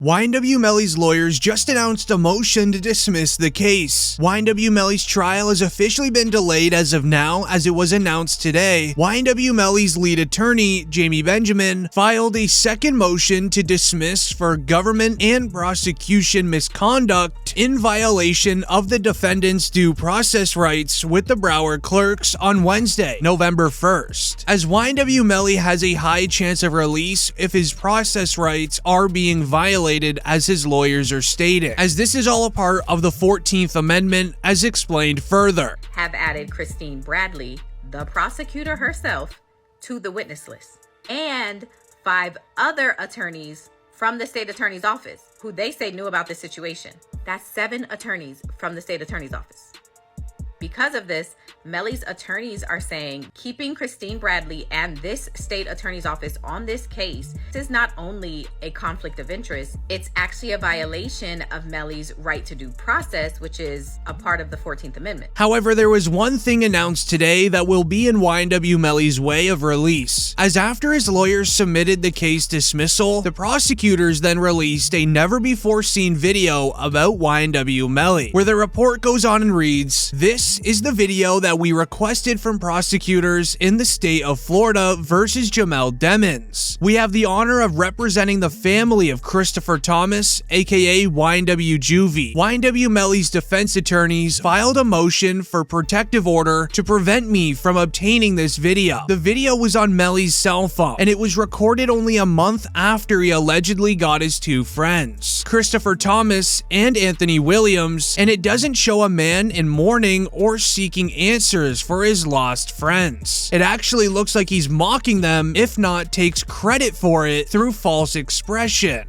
YNW Melly's lawyers just announced a motion to dismiss the case. YNW Melly's trial has officially been delayed as of now, as it was announced today. YNW Melly's lead attorney, Jamie Benjamin, filed a second motion to dismiss for government and prosecution misconduct in violation of the defendant's due process rights with the Broward clerks on Wednesday, November 1st. As YNW Melly has a high chance of release if his process rights are being violated, as his lawyers are stating, as this is all a part of the 14th Amendment, as explained further. Have added Christine Bradley, the prosecutor herself, to the witness list, and 5 other attorneys from the state attorney's office who they say knew about this situation. That's 7 attorneys from the state attorney's office. Because of this, Melly's attorneys are saying keeping Christine Bradley and this state attorney's office on this case is not only a conflict of interest, it's actually a violation of Melly's right to due process, which is a part of the 14th Amendment. However, there was one thing announced today that will be in YNW Melly's way of release, as after his lawyers submitted the case dismissal, the prosecutors then released a never-before-seen video about YNW Melly, where the report goes on and reads, "This is the video that we requested from prosecutors in the state of Florida versus Jamel Demons. We have the honor of representing the family of Christopher Thomas, aka YNW Juvie. YNW Melly's defense attorneys filed a motion for protective order to prevent me from obtaining this video. The video was on Melly's cell phone, and it was recorded only a month after he allegedly got his 2 friends, Christopher Thomas and Anthony Williams, and it doesn't show a man in mourning or seeking answers for his lost friends. It actually looks like he's mocking them, if not takes credit for it through false expression.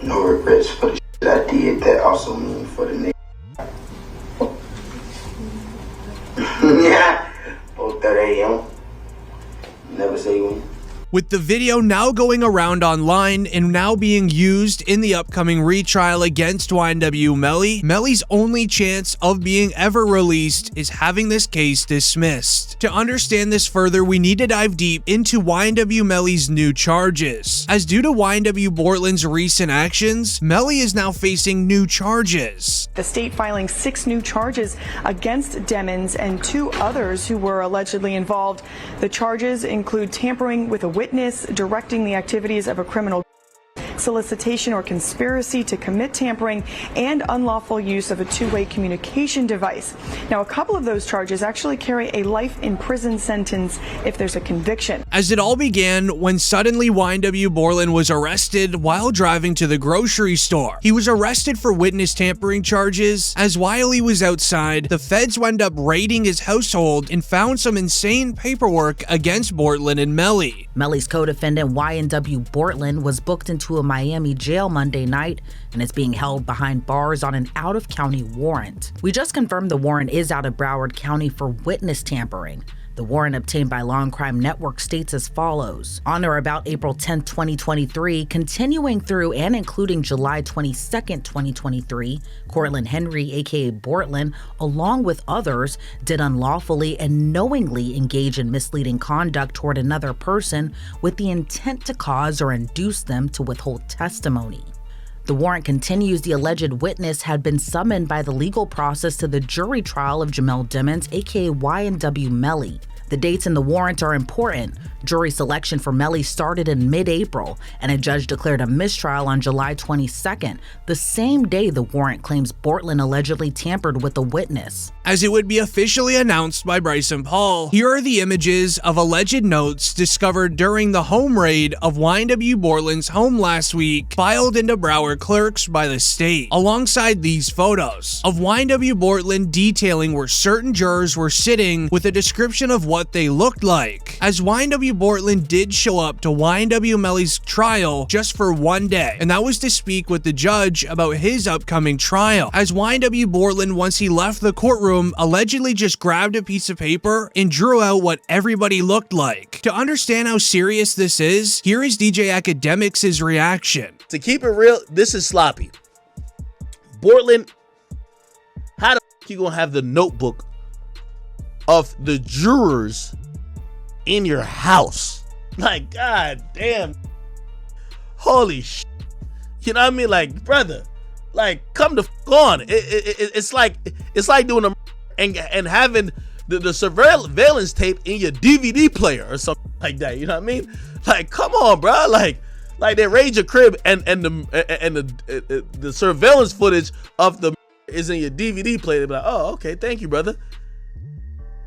No regrets for the shit I did, that also mean for the nigga. Yeah, 4:30 a.m. Never say when. With the video now going around online and now being used in the upcoming retrial against YNW Melly, Melly's only chance of being ever released is having this case dismissed. To understand this further, we need to dive deep into YNW Melly's new charges, as due to YNW Bortland's recent actions, Melly is now facing new charges. The state filing 6 new charges against Demons and 2 others who were allegedly involved. The charges include tampering with a witness, directing the activities of a criminal, solicitation or conspiracy to commit tampering, and unlawful use of a 2-way communication device. Now, a couple of those charges actually carry a life in prison sentence if there's a conviction. As it all began when suddenly YNW Borland was arrested while driving to the grocery store. He was arrested for witness tampering charges, as while he was outside, the feds wound up raiding his household and found some insane paperwork against Bortland and Melly. Melly's co-defendant YNW Bortland was booked into a Miami jail Monday night and is being held behind bars on an out-of-county warrant. We just confirmed the warrant is out of Broward County for witness tampering. The warrant obtained by Law&Crime Network states as follows. On or about April 10, 2023, continuing through and including July 22, 2023, Cortland Henry, aka Bortland, along with others, did unlawfully and knowingly engage in misleading conduct toward another person with the intent to cause or induce them to withhold testimony. The warrant continues the alleged witness had been summoned by the legal process to the jury trial of Jamel Demons, aka YNW Melly. The dates in the warrant are important. Jury selection for Melly started in mid-April, and a judge declared a mistrial on July 22nd, the same day the warrant claims Bortland allegedly tampered with a witness. As it would be officially announced by Bryson Paul, here are the images of alleged notes discovered during the home raid of YNW Borland's home last week, filed into Broward clerks by the state, alongside these photos of YNW Borland detailing where certain jurors were sitting with a description of what they looked like, as YNW Bortland did show up to YNW Melly's trial just for 1 day, and that was to speak with the judge about his upcoming trial, as YNW Bortland, once he left the courtroom, allegedly just grabbed a piece of paper and drew out what everybody looked like. To understand how serious this is, here is DJ Akademiks' reaction. To keep it real, this is sloppy. Bortland, how the f you gonna have the notebook of the jurors in your house? Like, god damn. Holy shit. You know what I mean? Like, brother, like, come the fuck on. It's like doing a and having the surveillance tape in your DVD player or something like that. You know what I mean? Like, come on, bro. Like they raid your crib and the surveillance footage of the is in your DVD player. They be like, oh, okay, thank you, brother.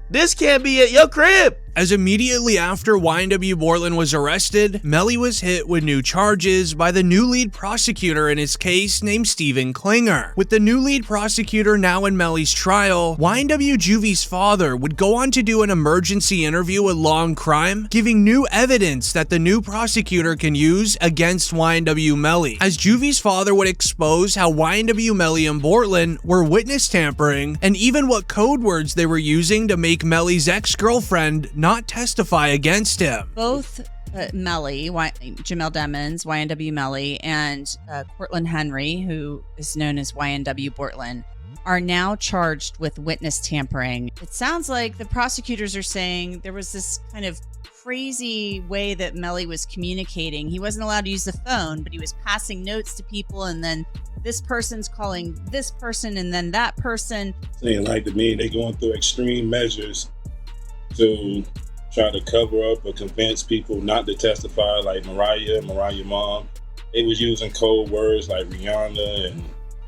This can't be at your crib. As immediately after YNW Bortlen was arrested, Melly was hit with new charges by the new lead prosecutor in his case named Stephen Klinger. With the new lead prosecutor now in Melly's trial, YNW Juvie's father would go on to do an emergency interview with Law&Crime, giving new evidence that the new prosecutor can use against YNW Melly, as Juvie's father would expose how YNW Melly and Bortlen were witness tampering, and even what code words they were using to make Melly's ex-girlfriend not testify against him. Both Melly, Jamel Demons, YNW Melly, and Cortland Henry, who is known as YNW Bortlen, are now charged with witness tampering. It sounds like the prosecutors are saying there was this kind of crazy way that Melly was communicating. He wasn't allowed to use the phone, but he was passing notes to people, and then this person's calling this person, and then that person. Saying like to me, they're going through extreme measures to try to cover up or convince people not to testify, like Mariah mom. They was using code words like Rihanna and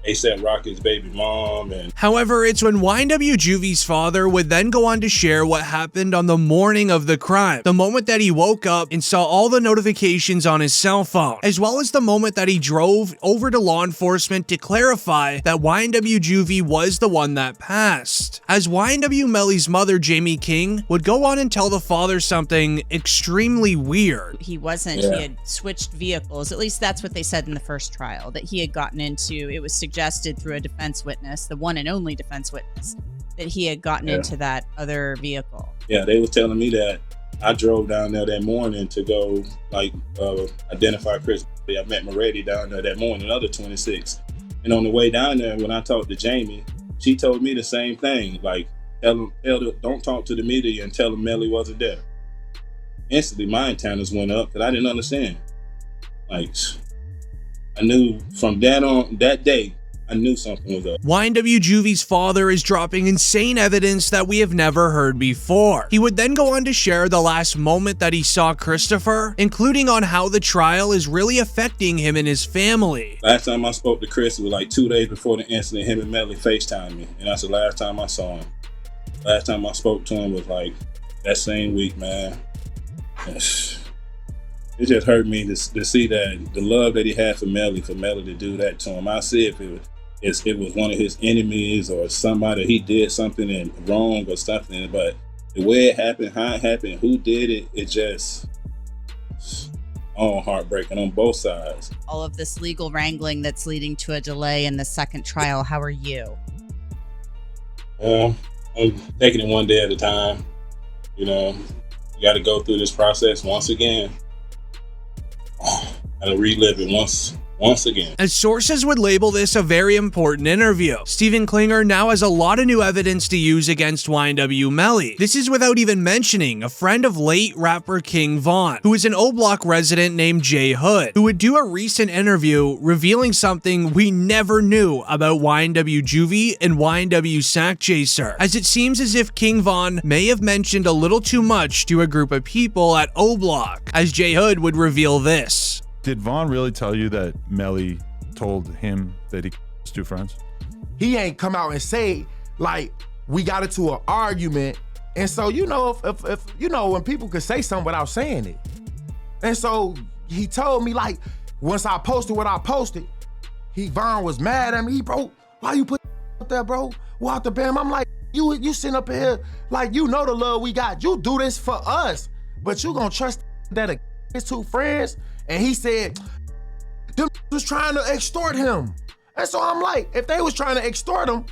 A$AP Rocky's baby mom. However, it's when YNW Juvie's father would then go on to share what happened on the morning of the crime, the moment that he woke up and saw all the notifications on his cell phone, as well as the moment that he drove over to law enforcement to clarify that YNW Juvie was the one that passed. As YNW Melly's mother, Jamie King, would go on and tell the father something extremely weird. He wasn't, he had switched vehicles. At least that's what they said in the first trial, that he had gotten into, it was suggested through a defense witness, the one and only defense witness, that he had gotten into that other vehicle. Yeah, they were telling me that I drove down there that morning to go identify Chris. I met Moretti down there that morning, another 26. And on the way down there, when I talked to Jamie, she told me the same thing. Like, don't talk to the media and tell them Melly wasn't there. Instantly, my antennas went up because I didn't understand. Like, I knew from that day, I knew something was up. YNW Juvie's father is dropping insane evidence that we have never heard before. He would then go on to share the last moment that he saw Christopher, including on how the trial is really affecting him and his family. Last time I spoke to Chris, it was like 2 days before the incident. Him and Melly FaceTimed me, and that's the last time I saw him. Last time I spoke to him was like that same week, man. It just hurt me to see that the love that he had for Melly to do that to him. I see if it was one of his enemies or somebody, he did something wrong or something, but the way it happened, how it happened, who did it, it just all heartbreaking on both sides. All of this legal wrangling that's leading to a delay in the second trial, how are you? I'm taking it one day at a time. You know, you got to go through this process once again. I'll relive it once again. As sources would label this a very important interview, Stephen Klinger now has a lot of new evidence to use against YNW Melly. This is without even mentioning a friend of late rapper King Von, who is an O-Block resident named Jay Hood, who would do a recent interview revealing something we never knew about YNW Juvie and YNW Sack Chaser, as it seems as if King Von may have mentioned a little too much to a group of people at O-Block, as Jay Hood would reveal this. Did Vaughn really tell you that Melly told him that he was two friends? He ain't come out and say, like, we got into an argument. And so, you know, if you know, when people could say something without saying it. And so he told me, like, once I posted what I posted, Vaughn was mad at me. Bro, why you put up there, bro? Walk the bam. I'm like, you sitting up here, like, you know the love we got. You do this for us, but you gonna trust that his two friends? And he said, them was trying to extort him. And so I'm like, if they was trying to extort him,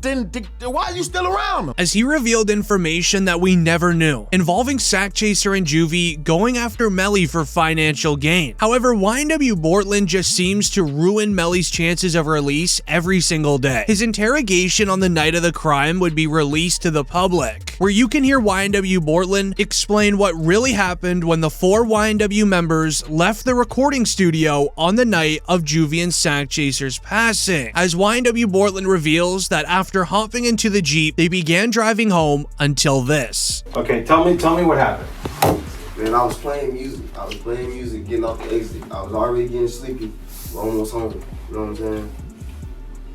then why are you still around them? As he revealed information that we never knew, involving Sack Chaser and Juvie going after Melly for financial gain. However, YNW Bortland just seems to ruin Melly's chances of release every single day. His interrogation on the night of the crime would be released to the public, where you can hear YNW Bortland explain what really happened when the 4 YNW members left the recording studio on the night of Juvie and Sack Chaser's passing, as YNW Bortland reveals that after hopping into the Jeep, they began driving home until this. Okay, tell me what happened. Man, I was playing music, getting off the exit. I was already getting sleepy, almost home, you know what I'm saying?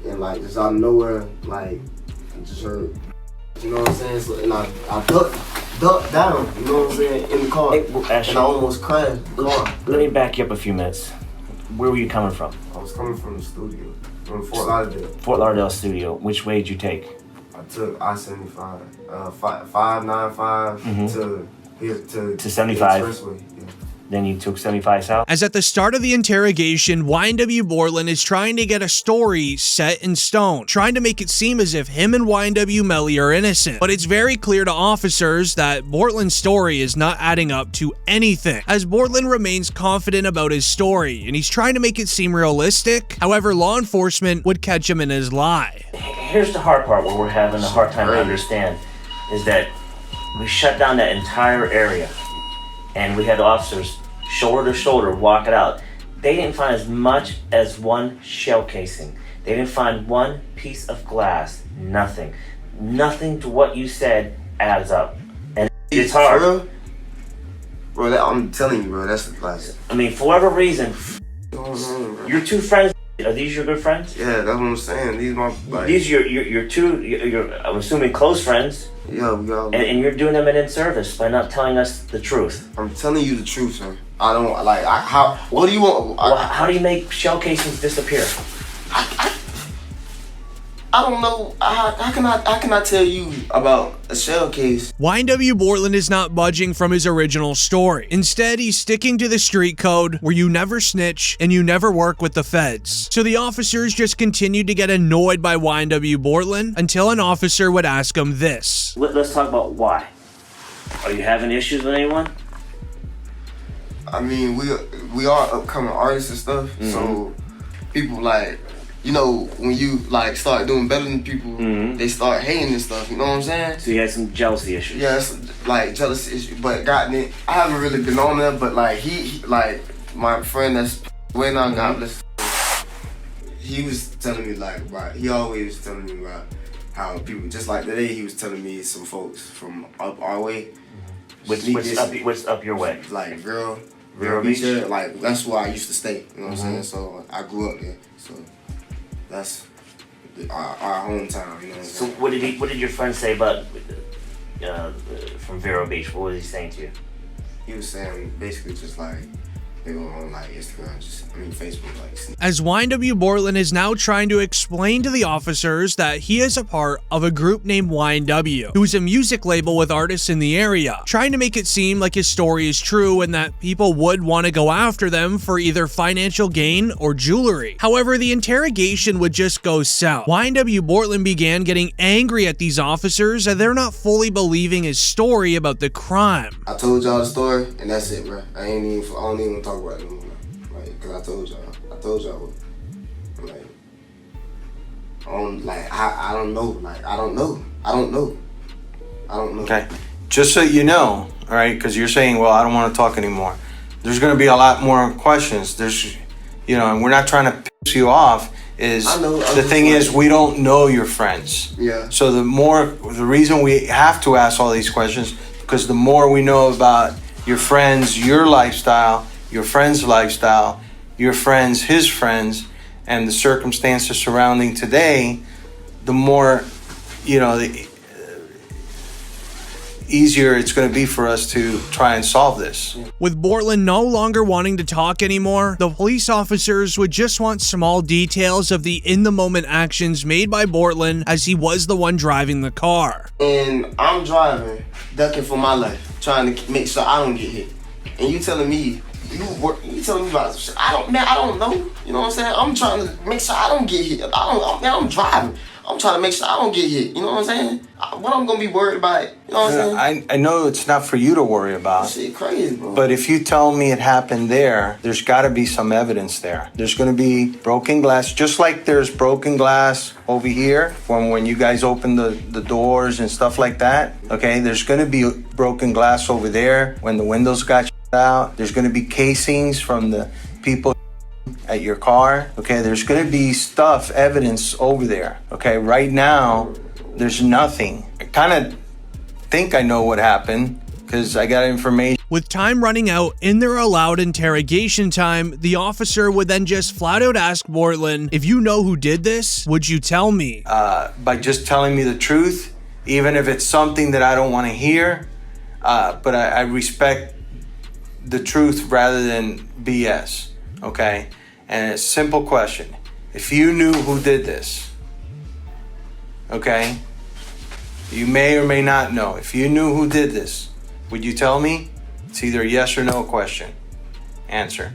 And like, just out of nowhere, like, I just heard, you know what I'm saying? So, and I ducked down, you know what I'm saying, in the car, and I almost crashed the car. Let me back you up a few minutes. Where were you coming from? I was coming from the studio, from Fort Lauderdale. Fort Lauderdale studio. Which way did you take? I took I-75, 595 to here to 75. The expressway. Yeah. Then you took 75 south? As at the start of the interrogation, YNW Bortland is trying to get a story set in stone, trying to make it seem as if him and YNW Melly are innocent. But it's very clear to officers that Bortland's story is not adding up to anything, as Bortland remains confident about his story, and he's trying to make it seem realistic. However, law enforcement would catch him in his lie. Here's the hard part, where we're having a hard time to understand, is that we shut down that entire area. And we had officers shoulder to shoulder walk it out. They didn't find as much as one shell casing. They didn't find one piece of glass. Nothing. Nothing to what you said adds up. And it's hard. Bro, I'm telling you, bro, that's the class. I mean, for whatever reason, your 2 friends, are these your good friends? Yeah, that's what I'm saying. These my like, these your 2, I'm assuming, close friends. Yeah, we all. And you're doing them an inservice by not telling us the truth. I'm telling you the truth, sir. I don't like. What do you want? How do you make shell casings disappear? I don't know. How can I tell you about a shell case? YNW Bortland is not budging from his original story. Instead, he's sticking to the street code where you never snitch and you never work with the feds. So the officers just continued to get annoyed by YNW Bortland until an officer would ask him this. Let's talk about why. Are you having issues with anyone? I mean, we are upcoming artists and stuff, so people like, you know, when you like start doing better than people, they start hating and stuff. You know what I'm saying? So you had some jealousy issues. Yeah, it's like jealousy issues. But goddamn, I haven't really been on there. But like he like my friend that's way now, God bless. He was telling me like about. He always was telling me about how people just like today. He was telling me some folks from up our way. What's up your way? Like Vero Beach. Like that's where I used to stay. You know what I'm saying? So I grew up there. So. That's our hometown, you know what I'm saying? So what did your friend say about from Vero Beach? What was he saying to you? He was saying basically just like they were on like Instagram, Facebook, like. As YNW Bortland is now trying to explain to the officers that he is a part of a group named YNW, who is a music label with artists in the area, trying to make it seem like his story is true and that people would want to go after them for either financial gain or jewelry. However, the interrogation would just go south. YNW Bortland began getting angry at these officers and they're not fully believing his story about the crime. I told y'all the story and that's it, bro. I don't even want to talk about it anymore, like, cause I told y'all like, I don't know. Okay, just so you know, all right, because you're saying, well, I don't want to talk anymore. There's going to be a lot more questions. There's, and we're not trying to piss you off. The thing is, we don't know your friends. Yeah. So the reason we have to ask all these questions, because the more we know about your friends, your lifestyle, your friend's lifestyle, your friends, his friends, and the circumstances surrounding today, the more, the easier it's going to be for us to try and solve this. With Bortland no longer wanting to talk anymore, the police officers would just want small details of the in-the-moment actions made by Bortland as he was the one driving the car. And I'm driving, ducking for my life, trying to make sure I don't get hit. And you telling me, you telling me about shit. I don't know. You know what I'm saying? I'm trying to make sure I don't get hit. I'm driving. I'm trying to make sure I don't get hit. You know what I'm saying? What I'm gonna be worried about? You know what I'm saying? I know it's not for you to worry about. Shit crazy, bro. But if you tell me it happened there's got to be some evidence there. There's going to be broken glass, just like there's broken glass over here from when you guys open the doors and stuff like that. Okay, there's going to be broken glass over there when the windows got out. There's going to be casings from the people at your car. Okay, there's going to be evidence over there. Okay, right now there's nothing. I kind of think I know what happened because I got information. With time running out in their allowed interrogation time, the officer would then just flat out ask Bortlen, if you know who did this, would you tell me? By just telling me the truth, even if it's something that I don't want to hear, but I respect the truth rather than BS, okay? And it's a simple question. If you knew who did this, okay? You may or may not know. If you knew who did this, would you tell me? It's either a yes or no question. Answer.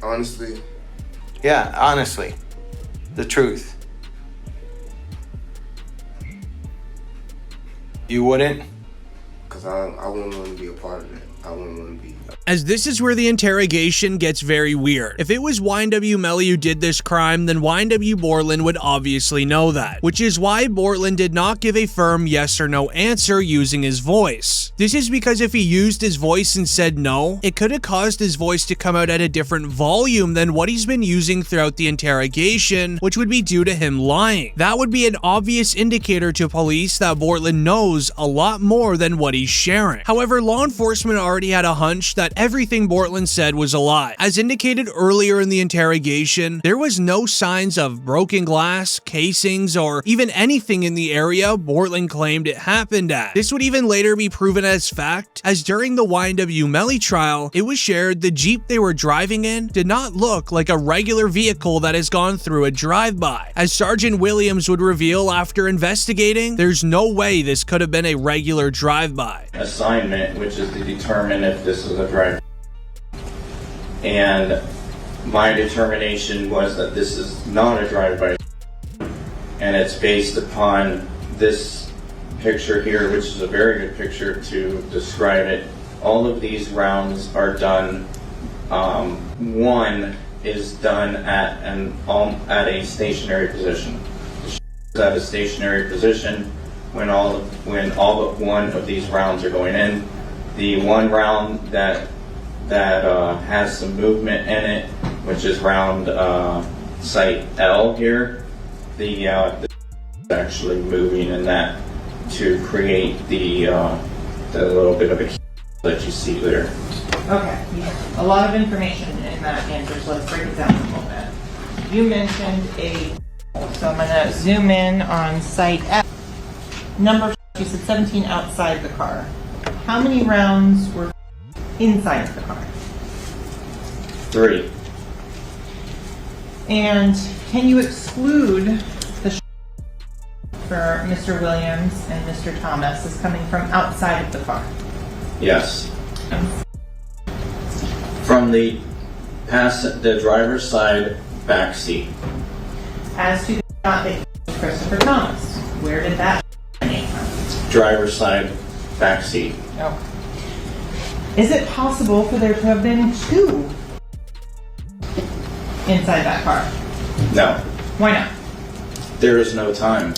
Honestly. Yeah, honestly. The truth. You wouldn't? Because I wouldn't want to be a part of that. I wouldn't want to be. As this is where the interrogation gets very weird. If it was YNW Melly who did this crime, then YNW Bortlen would obviously know that, which is why Bortlen did not give a firm yes or no answer using his voice. This is because if he used his voice and said no, it could have caused his voice to come out at a different volume than what he's been using throughout the interrogation, which would be due to him lying. That would be an obvious indicator to police that Bortlen knows a lot more than what he's sharing. However, law enforcement already had a hunch that everything Bortlen said was a lie. As indicated earlier in the interrogation, there was no signs of broken glass, casings, or even anything in the area Bortlen claimed it happened at. This would even later be proven as fact, as during the YNW Melly trial, it was shared the Jeep they were driving in did not look like a regular vehicle that has gone through a drive-by. As Sergeant Williams would reveal after investigating, there's no way this could have been a regular drive-by. Assignment, which is to determine if this is a drive. And my determination was that this is not a drive-by, and it's based upon this picture here, which is a very good picture to describe it. All of these rounds are done. One is done at a stationary position. It's at a stationary position when all but one of these rounds are going in. The one round that has some movement in it, which is round site L here, the actually moving in that to create the little bit of a that you see there. Okay, a lot of information in that answer, so let's break it down a little bit. You mentioned so I'm gonna zoom in on site F. Number, you said 17 outside the car. How many rounds were inside the car? 3. And can you exclude the for Mr. Williams and Mr. Thomas as coming from outside of the car? Yes. From the driver's side back seat. As to the shot that was Christopher Thomas, where did that come from? Driver's side back seat. No. Is it possible for there to have been 2 inside that car? No. Why not? There is no time.